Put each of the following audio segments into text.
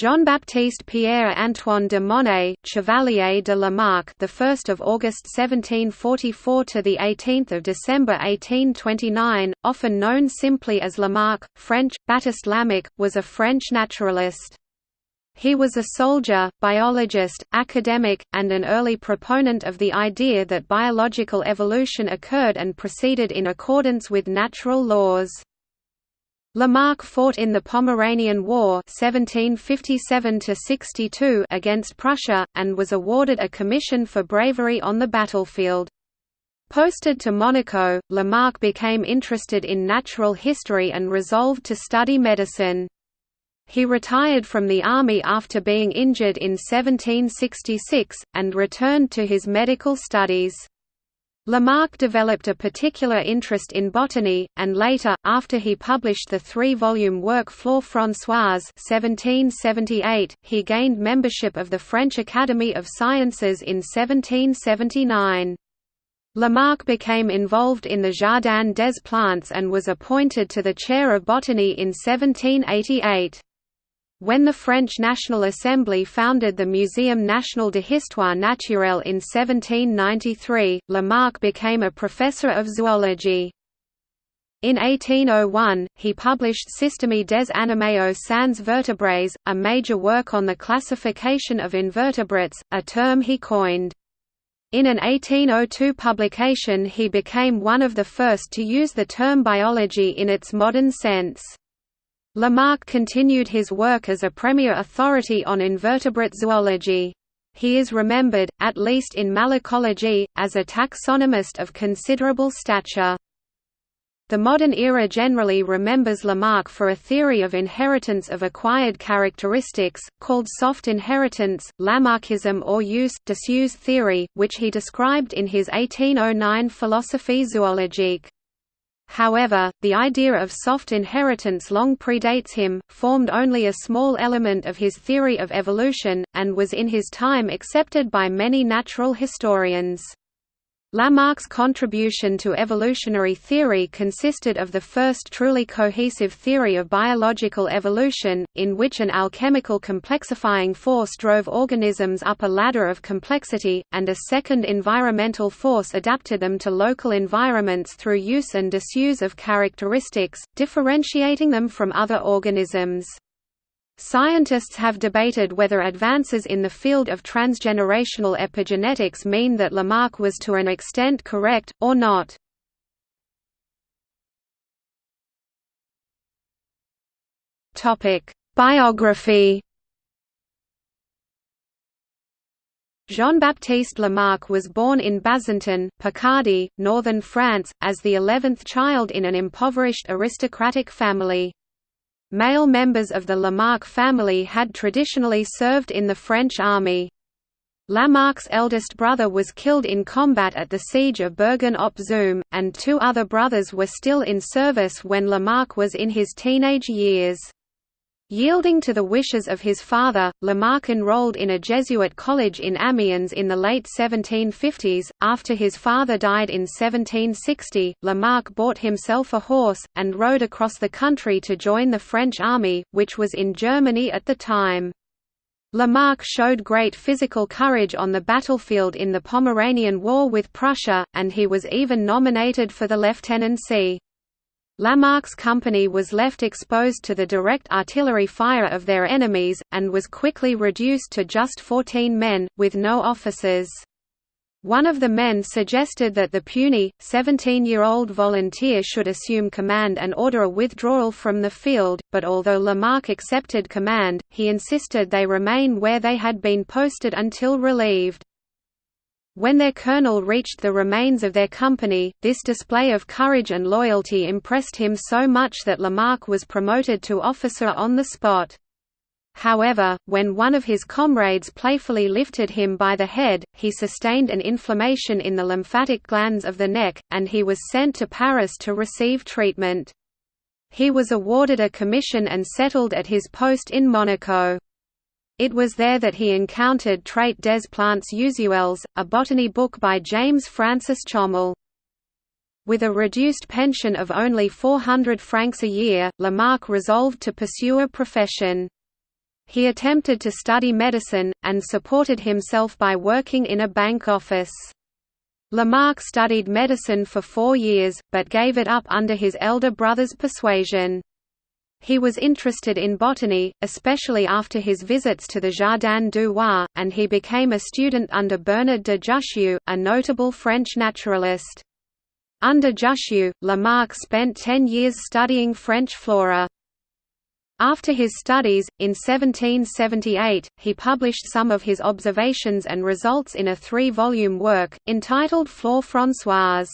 Jean-Baptiste Pierre-Antoine de Monet, Chevalier de Lamarck, the 1st of August 1744 to the 18th of December 1829, often known simply as Lamarck, French, Baptiste Lamarck, was a French naturalist. He was a soldier, biologist, academic, and an early proponent of the idea that biological evolution occurred and proceeded in accordance with natural laws. Lamarck fought in the Pomeranian War 1757–62 against Prussia, and was awarded a commission for bravery on the battlefield. Posted to Monaco, Lamarck became interested in natural history and resolved to study medicine. He retired from the army after being injured in 1766, and returned to his medical studies. Lamarck developed a particular interest in botany, and later, after he published the 3-volume work Flore Françoise 1778, he gained membership of the French Academy of Sciences in 1779. Lamarck became involved in the Jardin des Plantes and was appointed to the chair of botany in 1788. When the French National Assembly founded the Muséum National d'Histoire Naturelle in 1793, Lamarck became a professor of zoology. In 1801, he published Système des animaux sans vertébrés, a major work on the classification of invertebrates, a term he coined. In an 1802 publication he became one of the first to use the term biology in its modern sense. Lamarck continued his work as a premier authority on invertebrate zoology. He is remembered, at least in malacology, as a taxonomist of considerable stature. The modern era generally remembers Lamarck for a theory of inheritance of acquired characteristics, called soft inheritance, Lamarckism or disuse theory, which he described in his 1809 Philosophie zoologique. However, the idea of soft inheritance long predates him, formed only a small element of his theory of evolution, and was in his time accepted by many natural historians. Lamarck's contribution to evolutionary theory consisted of the first truly cohesive theory of biological evolution, in which an alchemical complexifying force drove organisms up a ladder of complexity, and a second environmental force adapted them to local environments through use and disuse of characteristics, differentiating them from other organisms. Scientists have debated whether advances in the field of transgenerational epigenetics mean that Lamarck was to an extent correct, or not. Biography. Jean-Baptiste Lamarck was born in Bazentin, Picardy, northern France, as the 11th child in an impoverished aristocratic family. Male members of the Lamarck family had traditionally served in the French army. Lamarck's eldest brother was killed in combat at the siege of Bergen-op-Zoom, and 2 other brothers were still in service when Lamarck was in his teenage years. Yielding to the wishes of his father, Lamarck enrolled in a Jesuit college in Amiens in the late 1750s. After his father died in 1760, Lamarck bought himself a horse, and rode across the country to join the French army, which was in Germany at the time. Lamarck showed great physical courage on the battlefield in the Pomeranian War with Prussia, and he was even nominated for the lieutenancy. Lamarck's company was left exposed to the direct artillery fire of their enemies, and was quickly reduced to just 14 men, with no officers. One of the men suggested that the puny, 17-year-old volunteer should assume command and order a withdrawal from the field, but although Lamarck accepted command, he insisted they remain where they had been posted until relieved. When their colonel reached the remains of their company, this display of courage and loyalty impressed him so much that Lamarck was promoted to officer on the spot. However, when one of his comrades playfully lifted him by the head, he sustained an inflammation in the lymphatic glands of the neck, and he was sent to Paris to receive treatment. He was awarded a commission and settled at his post in Monaco. It was there that he encountered Traité des plantes usuelles, a botany book by James Francis Chommel. With a reduced pension of only 400 francs a year, Lamarck resolved to pursue a profession. He attempted to study medicine, and supported himself by working in a bank office. Lamarck studied medicine for 4 years, but gave it up under his elder brother's persuasion. He was interested in botany, especially after his visits to the Jardin du Roi, and he became a student under Bernard de Jussieu, a notable French naturalist. Under Jussieu, Lamarck spent 10 years studying French flora. After his studies, in 1778, he published some of his observations and results in a 3-volume work, entitled Flore Françoise.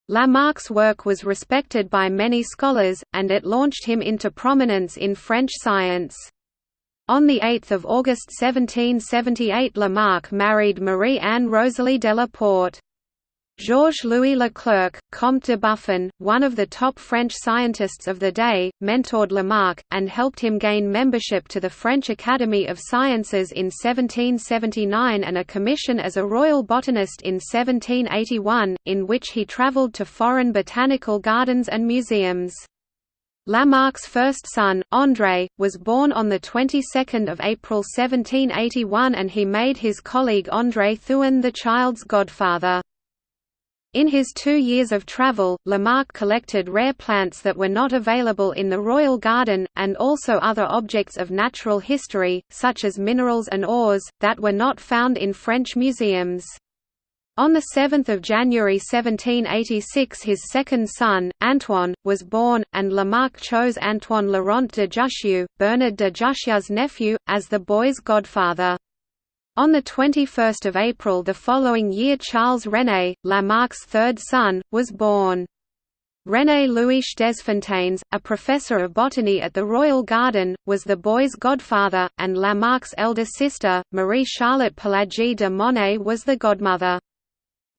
Lamarck's work was respected by many scholars, and it launched him into prominence in French science. On 8 August 1778 Lamarck married Marie-Anne Rosalie de la Porte. Georges-Louis Leclerc, Comte de Buffon, one of the top French scientists of the day, mentored Lamarck, and helped him gain membership to the French Academy of Sciences in 1779 and a commission as a royal botanist in 1781, in which he travelled to foreign botanical gardens and museums. Lamarck's first son, André, was born on the 22nd of April 1781 and he made his colleague André Thuan the child's godfather. In his 2 years of travel, Lamarck collected rare plants that were not available in the royal garden, and also other objects of natural history, such as minerals and ores, that were not found in French museums. On 7 January 1786 his second son, Antoine, was born, and Lamarck chose Antoine Laurent de Jussieu, Bernard de Jussieu's nephew, as the boy's godfather. On 21 April the following year Charles René, Lamarck's third son, was born. René Louis Desfontaines, a professor of botany at the Royal Garden, was the boy's godfather, and Lamarck's elder sister, Marie-Charlotte Pelagie de Monet, was the godmother.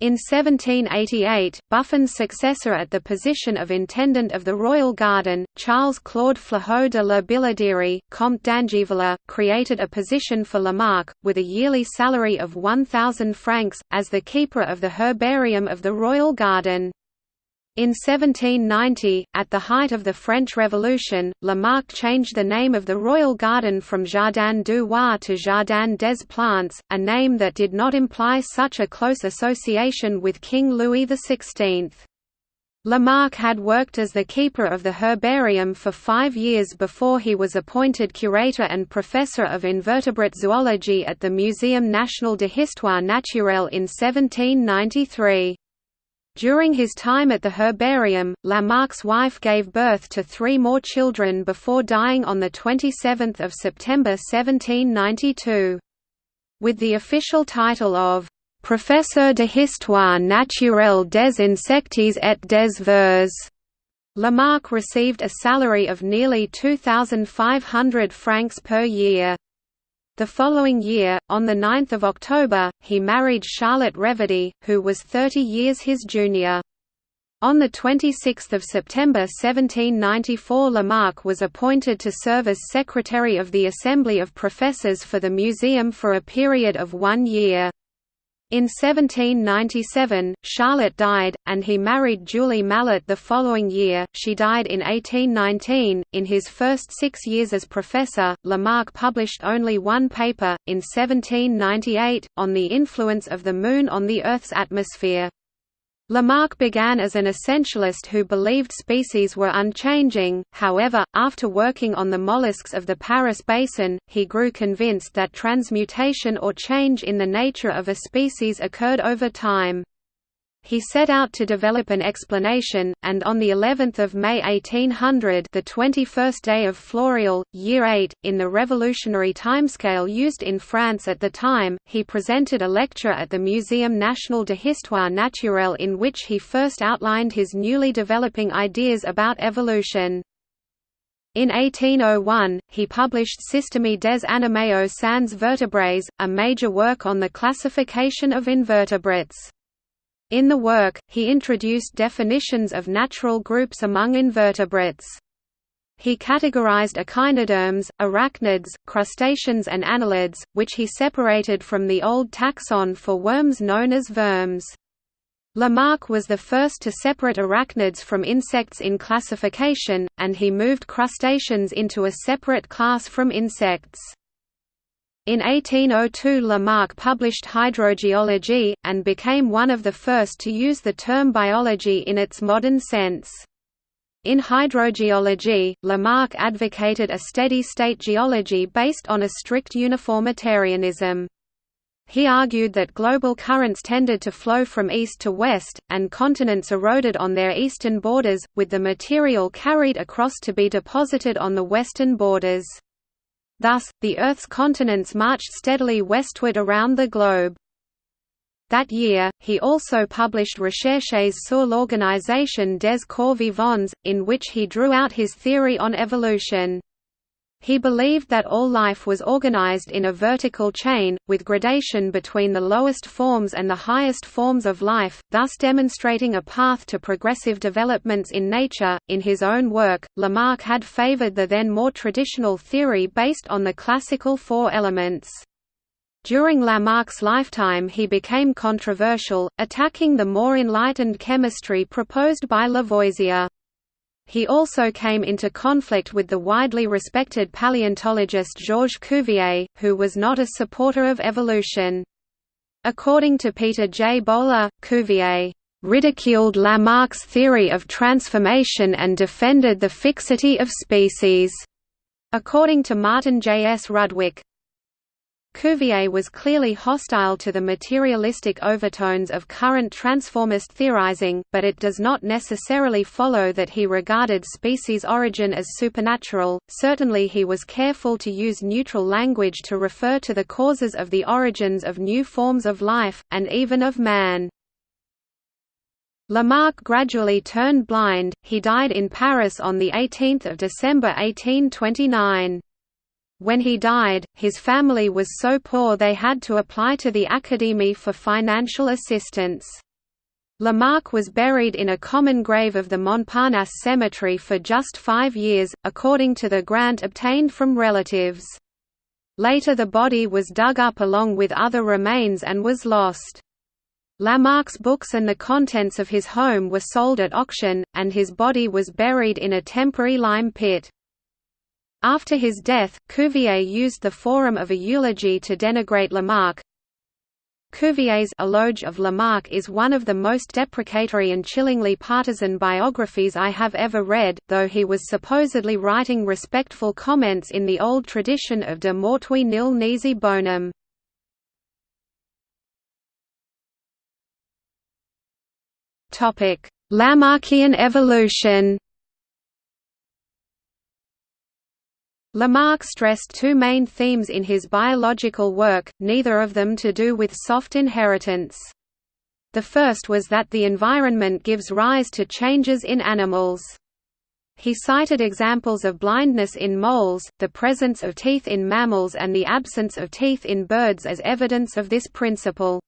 In 1788, Buffon's successor at the position of intendant of the Royal Garden, Charles-Claude Fleurhoux de la Billardière, Comte d'Angivilla, created a position for Lamarck, with a yearly salary of 1,000 francs, as the keeper of the herbarium of the Royal Garden. In 1790, at the height of the French Revolution, Lamarck changed the name of the Royal Garden from Jardin du Roi to Jardin des Plantes, a name that did not imply such a close association with King Louis XVI. Lamarck had worked as the keeper of the herbarium for 5 years before he was appointed curator and professor of invertebrate zoology at the Muséum National de Histoire Naturelle in 1793. During his time at the herbarium, Lamarck's wife gave birth to 3 more children before dying on 27 September 1792. With the official title of «Professeur de histoire naturelle des insectes et des vers», Lamarck received a salary of nearly 2,500 francs per year. The following year, on 9 October, he married Charlotte Reverdy, who was 30 years his junior. On 26 September 1794 Lamarck was appointed to serve as secretary of the Assembly of Professors for the museum for a period of 1 year. In 1797, Charlotte died, and he married Julie Mallet the following year. She died in 1819. In his first 6 years as professor, Lamarck published only 1 paper, in 1798, on the influence of the Moon on the Earth's atmosphere. Lamarck began as an essentialist who believed species were unchanging, however, after working on the mollusks of the Paris Basin, he grew convinced that transmutation or change in the nature of a species occurred over time. He set out to develop an explanation, and on the 11th of May 1800, the 21st day of Floréal, year 8, in the revolutionary timescale used in France at the time, he presented a lecture at the Muséum National de Histoire Naturelle in which he first outlined his newly developing ideas about evolution. In 1801, he published Système des animaux sans vertébrés, a major work on the classification of invertebrates. In the work, he introduced definitions of natural groups among invertebrates. He categorized echinoderms, arachnids, crustaceans and annelids, which he separated from the old taxon for worms known as verms. Lamarck was the first to separate arachnids from insects in classification, and he moved crustaceans into a separate class from insects. In 1802 Lamarck published Hydrogeology, and became one of the first to use the term biology in its modern sense. In hydrogeology, Lamarck advocated a steady-state geology based on a strict uniformitarianism. He argued that global currents tended to flow from east to west, and continents eroded on their eastern borders, with the material carried across to be deposited on the western borders. Thus, the Earth's continents marched steadily westward around the globe. That year, he also published Recherches sur l'organisation des corps vivants, in which he drew out his theory on evolution. He believed that all life was organized in a vertical chain, with gradation between the lowest forms and the highest forms of life, thus demonstrating a path to progressive developments in nature. In his own work, Lamarck had favored the then more traditional theory based on the classical four elements. During Lamarck's lifetime he became controversial, attacking the more enlightened chemistry proposed by Lavoisier. He also came into conflict with the widely respected paleontologist Georges Cuvier, who was not a supporter of evolution. According to Peter J. Bowler, Cuvier ridiculed Lamarck's theory of transformation and defended the fixity of species. According to Martin J. S. Rudwick, Cuvier was clearly hostile to the materialistic overtones of current transformist theorizing, but it does not necessarily follow that he regarded species origin as supernatural. Certainly he was careful to use neutral language to refer to the causes of the origins of new forms of life, and even of man. Lamarck gradually turned blind. He died in Paris on 18 December 1829. When he died, his family was so poor they had to apply to the Académie for financial assistance. Lamarck was buried in a common grave of the Montparnasse cemetery for just 5 years, according to the grant obtained from relatives. Later the body was dug up along with other remains and was lost. Lamarck's books and the contents of his home were sold at auction, and his body was buried in a temporary lime pit. After his death, Cuvier used the forum of a eulogy to denigrate Lamarck. Cuvier's Eloge of Lamarck is one of the most deprecatory and chillingly partisan biographies I have ever read, though he was supposedly writing respectful comments in the old tradition of de mortui nil nisi bonum. Lamarckian evolution. Lamarck stressed two main themes in his biological work, neither of them to do with soft inheritance. The first was that the environment gives rise to changes in animals. He cited examples of blindness in moles, the presence of teeth in mammals and the absence of teeth in birds as evidence of this principle.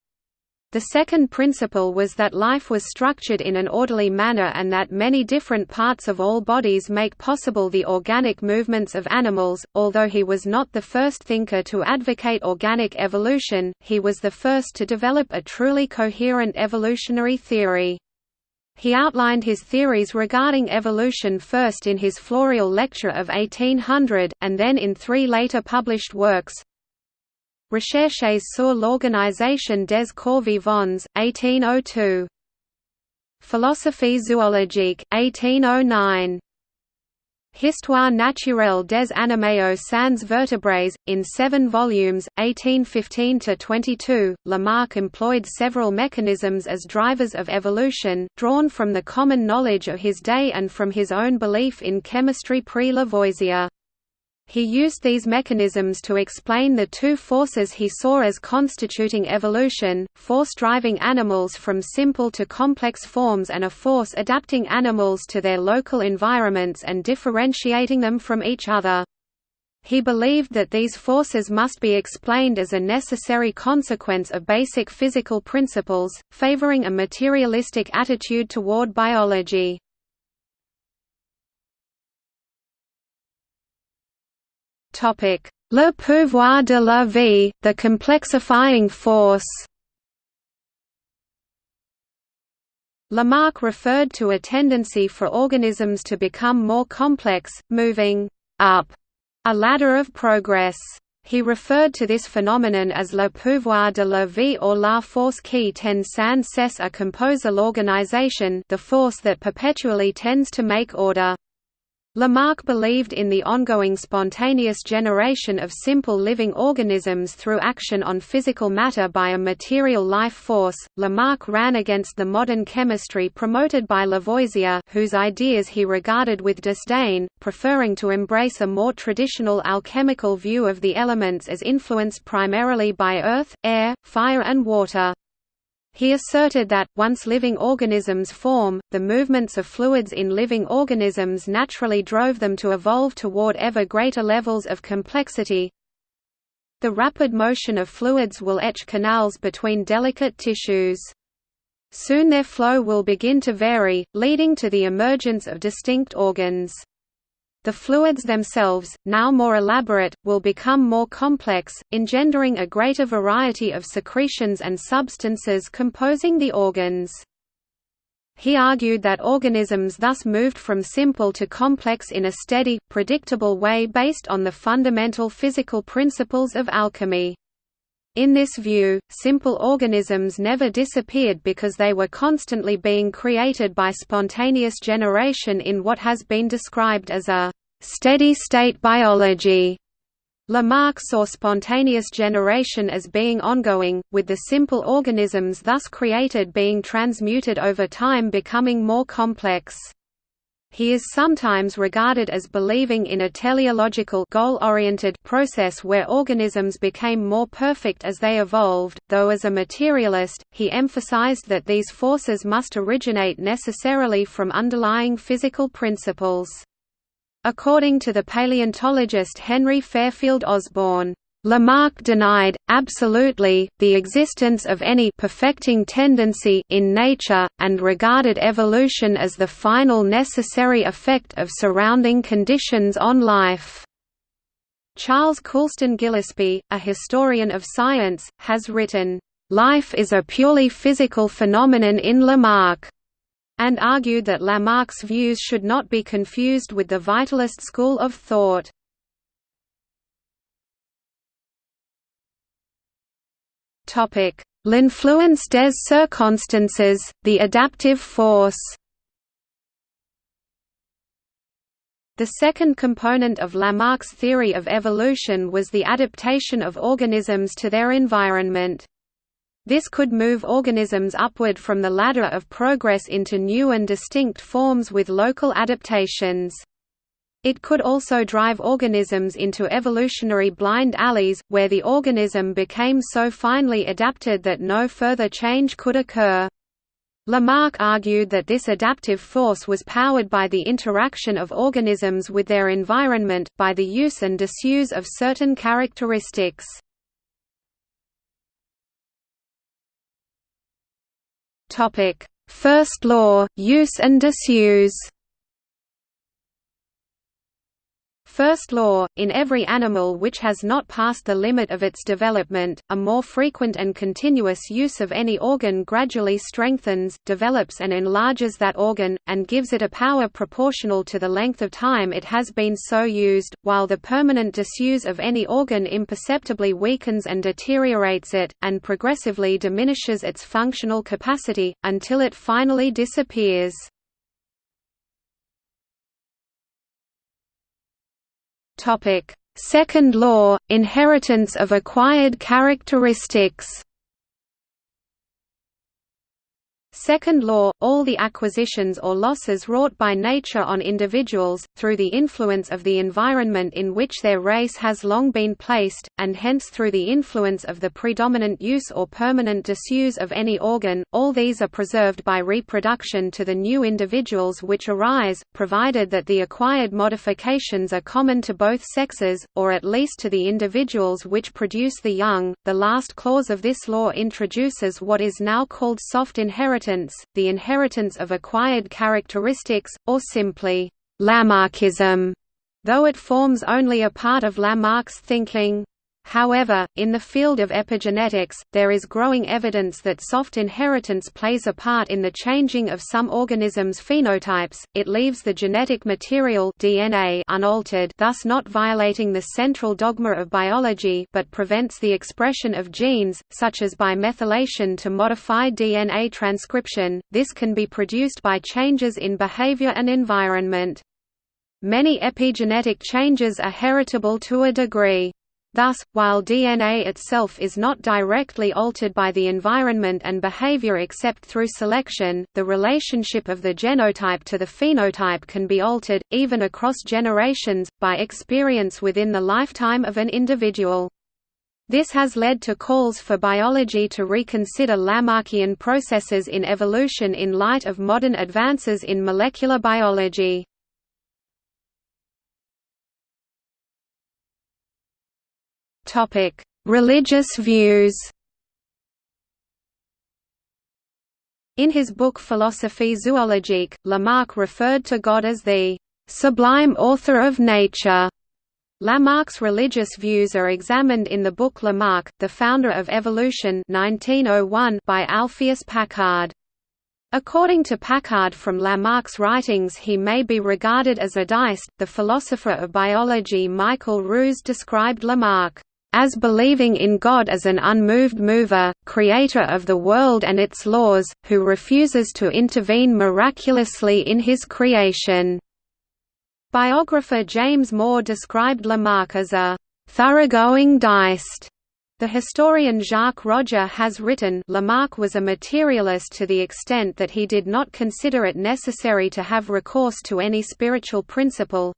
The second principle was that life was structured in an orderly manner and that many different parts of all bodies make possible the organic movements of animals. Although he was not the first thinker to advocate organic evolution, he was the first to develop a truly coherent evolutionary theory. He outlined his theories regarding evolution first in his Floreal lecture of 1800, and then in 3 later published works: Recherches sur l'organisation des corps vivants, 1802. Philosophie zoologique, 1809. Histoire naturelle des animaux sans vertébrés, in 7 volumes, 1815–22. Lamarck employed several mechanisms as drivers of evolution, drawn from the common knowledge of his day and from his own belief in chemistry pre-Lavoisier. He used these mechanisms to explain the two forces he saw as constituting evolution: force driving animals from simple to complex forms and a force adapting animals to their local environments and differentiating them from each other. He believed that these forces must be explained as a necessary consequence of basic physical principles, favoring a materialistic attitude toward biology. Le pouvoir de la vie, the complexifying force. Lamarck referred to a tendency for organisms to become more complex, moving up a ladder of progress. He referred to this phenomenon as le pouvoir de la vie or la force qui tend sans cesse à composer l'organisation, the force that perpetually tends to make order. Lamarck believed in the ongoing spontaneous generation of simple living organisms through action on physical matter by a material life force. Lamarck ran against the modern chemistry promoted by Lavoisier, whose ideas he regarded with disdain, preferring to embrace a more traditional alchemical view of the elements as influenced primarily by earth, air, fire and water. He asserted that, once living organisms form, the movements of fluids in living organisms naturally drove them to evolve toward ever greater levels of complexity. The rapid motion of fluids will etch canals between delicate tissues. Soon their flow will begin to vary, leading to the emergence of distinct organs. The fluids themselves, now more elaborate, will become more complex, engendering a greater variety of secretions and substances composing the organs. He argued that organisms thus moved from simple to complex in a steady, predictable way based on the fundamental physical principles of alchemy. In this view, simple organisms never disappeared because they were constantly being created by spontaneous generation in what has been described as a steady-state biology. Lamarck saw spontaneous generation as being ongoing, with the simple organisms thus created being transmuted over time becoming more complex. He is sometimes regarded as believing in a teleological goal-oriented process where organisms became more perfect as they evolved, though as a materialist, he emphasized that these forces must originate necessarily from underlying physical principles. According to the paleontologist Henry Fairfield Osborn, Lamarck denied, absolutely, the existence of any perfecting tendency in nature, and regarded evolution as the final necessary effect of surrounding conditions on life. Charles Coulston Gillespie, a historian of science, has written, "Life is a purely physical phenomenon in Lamarck," and argued that Lamarck's views should not be confused with the vitalist school of thought. L'influence des circonstances, the adaptive force. The second component of Lamarck's theory of evolution was the adaptation of organisms to their environment. This could move organisms upward from the ladder of progress into new and distinct forms with local adaptations. It could also drive organisms into evolutionary blind alleys, where the organism became so finely adapted that no further change could occur. Lamarck argued that this adaptive force was powered by the interaction of organisms with their environment, by the use and disuse of certain characteristics. First law, use and disuse. First law, in every animal which has not passed the limit of its development, a more frequent and continuous use of any organ gradually strengthens, develops and enlarges that organ, and gives it a power proportional to the length of time it has been so used, while the permanent disuse of any organ imperceptibly weakens and deteriorates it, and progressively diminishes its functional capacity, until it finally disappears. Second law, inheritance of acquired characteristics. Second law, all the acquisitions or losses wrought by nature on individuals, through the influence of the environment in which their race has long been placed, and hence through the influence of the predominant use or permanent disuse of any organ, all these are preserved by reproduction to the new individuals which arise, provided that the acquired modifications are common to both sexes, or at least to the individuals which produce the young. The last clause of this law introduces what is now called soft inheritance, the inheritance of acquired characteristics, or simply, Lamarckism, though it forms only a part of Lamarck's thinking. However, in the field of epigenetics, there is growing evidence that soft inheritance plays a part in the changing of some organisms' phenotypes. It leaves the genetic material (DNA) unaltered, thus not violating the central dogma of biology, but prevents the expression of genes, such as by methylation to modify DNA transcription. This can be produced by changes in behavior and environment. Many epigenetic changes are heritable to a degree. Thus, while DNA itself is not directly altered by the environment and behavior except through selection, the relationship of the genotype to the phenotype can be altered, even across generations, by experience within the lifetime of an individual. This has led to calls for biology to reconsider Lamarckian processes in evolution in light of modern advances in molecular biology. Religious views. In his book Philosophie zoologique, Lamarck referred to God as the sublime author of nature. Lamarck's religious views are examined in the book Lamarck, the Founder of Evolution 1901 by Alpheus Packard. According to Packard, from Lamarck's writings he may be regarded as a deist. The philosopher of biology Michael Ruse described Lamarck as believing in God as an unmoved mover, creator of the world and its laws, who refuses to intervene miraculously in his creation. Biographer James Moore described Lamarck as a thoroughgoing deist. The historian Jacques Roger has written, Lamarck was a materialist to the extent that he did not consider it necessary to have recourse to any spiritual principle.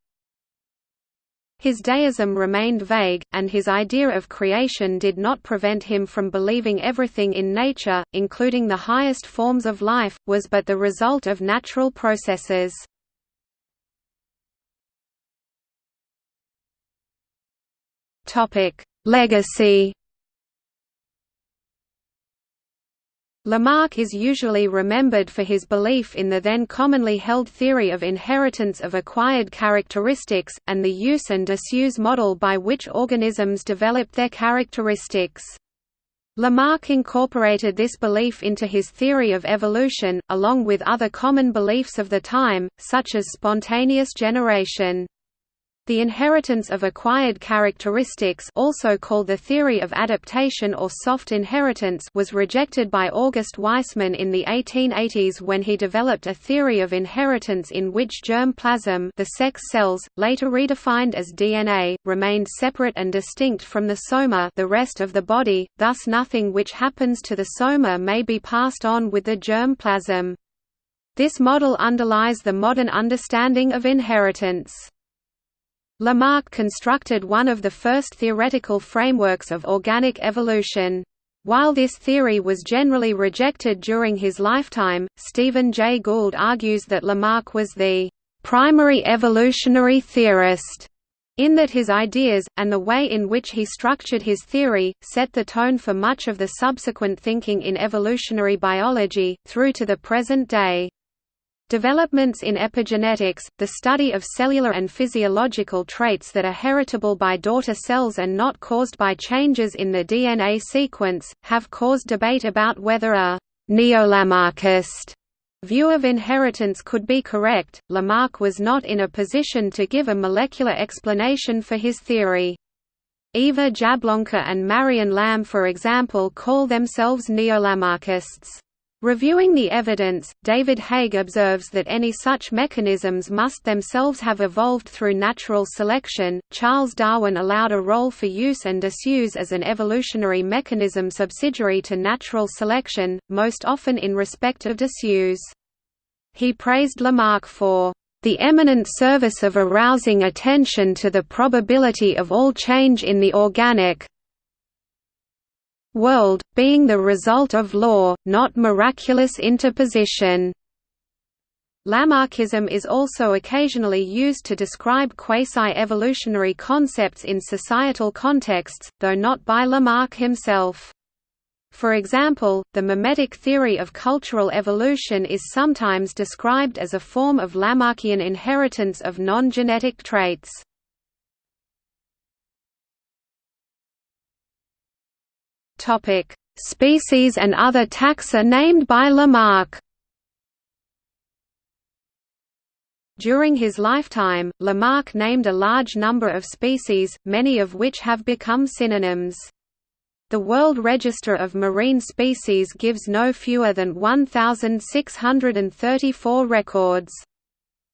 His deism remained vague, and his idea of creation did not prevent him from believing everything in nature, including the highest forms of life, was but the result of natural processes. Legacy. Lamarck is usually remembered for his belief in the then commonly held theory of inheritance of acquired characteristics, and the use and disuse model by which organisms developed their characteristics. Lamarck incorporated this belief into his theory of evolution, along with other common beliefs of the time, such as spontaneous generation. The inheritance of acquired characteristics, also called the theory of adaptation or soft inheritance, was rejected by August Weismann in the 1880s when he developed a theory of inheritance in which germ plasm, the sex cells, later redefined as DNA, remained separate and distinct from the soma, the rest of the body, thus nothing which happens to the soma may be passed on with the germ plasm. This model underlies the modern understanding of inheritance. Lamarck constructed one of the first theoretical frameworks of organic evolution. While this theory was generally rejected during his lifetime, Stephen Jay Gould argues that Lamarck was the primary evolutionary theorist, in that his ideas, and the way in which he structured his theory, set the tone for much of the subsequent thinking in evolutionary biology, through to the present day. Developments in epigenetics, the study of cellular and physiological traits that are heritable by daughter cells and not caused by changes in the DNA sequence, have caused debate about whether a neo-Lamarckist view of inheritance could be correct. Lamarck was not in a position to give a molecular explanation for his theory. Eva Jablonka and Marion Lamb, for example, call themselves neo-Lamarckists. Reviewing the evidence, David Haig observes that any such mechanisms must themselves have evolved through natural selection. Charles Darwin allowed a role for use and disuse as an evolutionary mechanism subsidiary to natural selection, most often in respect of disuse. He praised Lamarck for the eminent service of arousing attention to the probability of all change in the organic world, being the result of law, not miraculous interposition. Lamarckism is also occasionally used to describe quasi-evolutionary concepts in societal contexts, though not by Lamarck himself. For example, the mimetic theory of cultural evolution is sometimes described as a form of Lamarckian inheritance of non-genetic traits. Species and other taxa named by Lamarck. During his lifetime, Lamarck named a large number of species, many of which have become synonyms. The World Register of Marine Species gives no fewer than 1,634 records.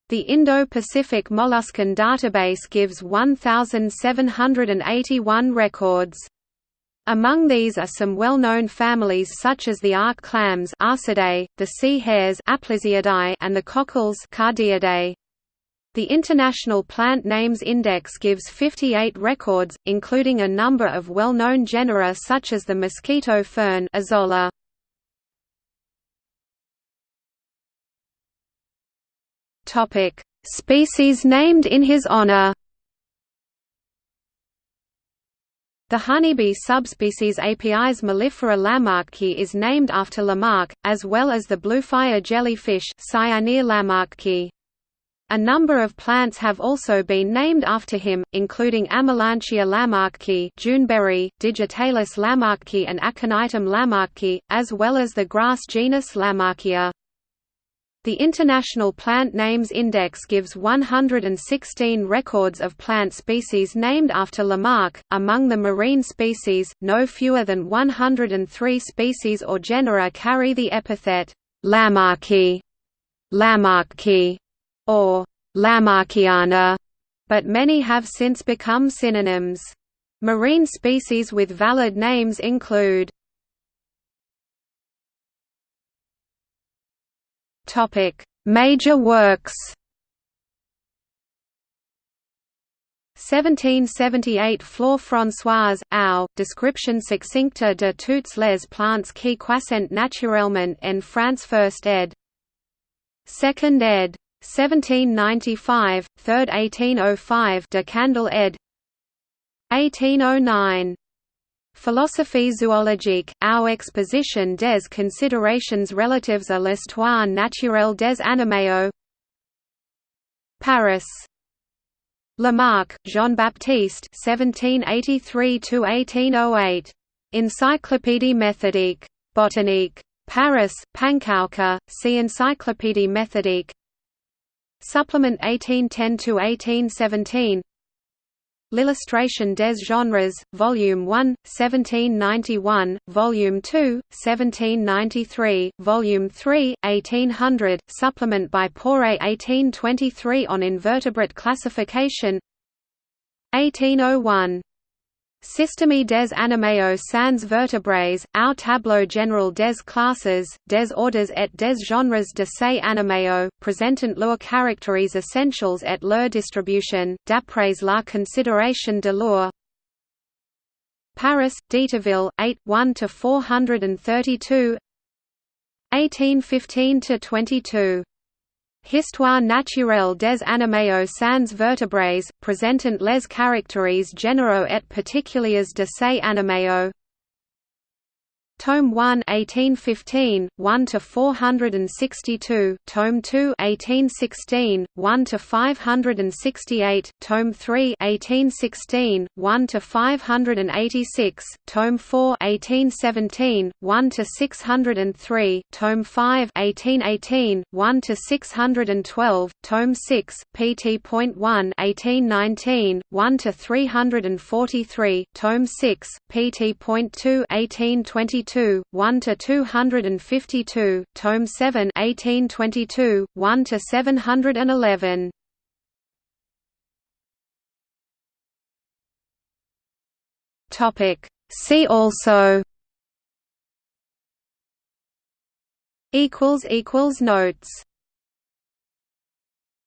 The Indo-Pacific Molluscan Database gives 1,781 records. Among these are some well-known families such as the arc clams Arcidae, the sea hares Aplysiidae, and the cockles Cardiidae. The International Plant Names Index gives 58 records, including a number of well-known genera such as the mosquito fern Azolla. Topic: Species named in his honor. The honeybee subspecies Apis mellifera lamarckii is named after Lamarck, as well as the bluefire jellyfish Cyanea lamarckii. A number of plants have also been named after him, including Amelanchier lamarckii, Juneberry, Digitalis lamarckii and Aconitum lamarckii, as well as the grass genus Lamarckia. The International Plant Names Index gives 116 records of plant species named after Lamarck. Among the marine species, no fewer than 103 species or genera carry the epithet Lamarcki, Lamarckii, or Lamarckiana, but many have since become synonyms. Marine species with valid names include Major works. 1778 Flore Françoise, Au, description succincte de toutes les plantes qui croissent naturellement en France. 1st ed. 2nd ed. 1795, 3rd 1805 de Candolle ed. 1809. Philosophie zoologique, Au exposition des considérations relatives à l'histoire naturelle des animaux. Paris. Lamarck, Jean-Baptiste 1783–1808. Encyclopédie méthodique. Botanique. Paris, Pankauka, see Encyclopédie méthodique. Supplement 1810–1817. L'illustration des genres, Volume 1, 1791, Volume 2, 1793, Volume 3, 1800, Supplement by Poret 1823 on invertebrate classification. 1801. Système des animaux sans vertébrés, au tableau général des classes, des ordres et des genres de ces animaux, présentant leurs caractères essentiels et leur distribution, d'après la considération de leur. Paris, D'Etaville, 8, 1–432. 1815–22. Histoire naturelle des animaux sans vertébrés, présentant les caractères généraux et particuliers de ces animaux. Tome 1 1815, 1–462, Tome 2 1816, 1–568, Tome 3 1816, 1–586, Tome 4 1817, 1–603, Tome 5 1818, 1–612, Tome 6, pt.1 1819, 1–343, Tome 6, pt.2 1822, 1–252, Tome 7 1822, 1–711. Topic. See also. Notes